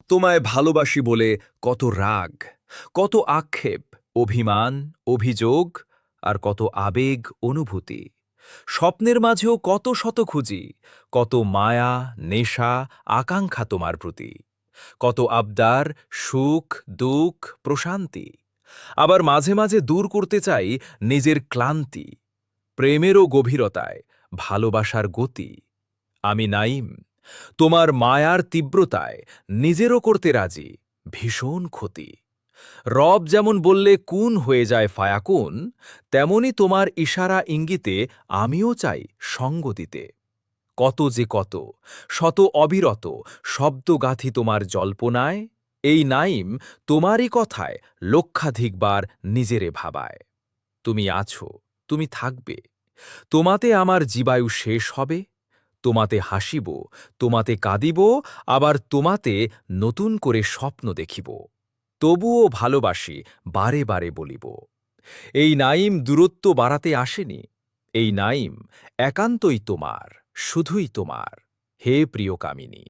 তোমায় ভালোবাসি বলে কত রাগ, কত আক্ষেপ, অভিমান, অভিযোগ আর কত আবেগ অনুভূতি। স্বপ্নের মাঝেও কত শত খুঁজি, কত মায়া, নেশা, আকাঙ্ক্ষা তোমার প্রতি। কত আবদার, সুখ, দুঃখ, প্রশান্তি। আবার মাঝে মাঝে দূর করতে চাই নিজের ক্লান্তি। প্রেমেরও গভীরতায়, ভালোবাসার গতি। আমি নাইম, তোমার মায়ার তীব্রতায় নিজেরও করতে রাজি ভীষণ ক্ষতি। রব যেমন বললে কুন হয়ে যায় ফায়াকুন, তেমনি তোমার ইশারা ইঙ্গিতে আমিও চাই সঙ্গ দিতে। কত যে কত, শত অবিরত শব্দগাথি তোমার জল্পনায়, এই নাইম তোমারই কথায় লক্ষাধিকবার নিজেরে ভাবায়। তুমি আছো, তুমি থাকবে, তোমাতে আমার জীবায়ু শেষ হবে, তোমাতে হাসিব, তোমাতে কাঁদিব, আবার তোমাতে নতুন করে স্বপ্ন দেখিব। তবুও ভালোবাসি, বারে বারে বলিব। এই নাইম দূরত্ব বাড়াতে আসেনি, এই নাইম একান্তই তোমার, শুধুই তোমার, হে প্রিয় কামিনী।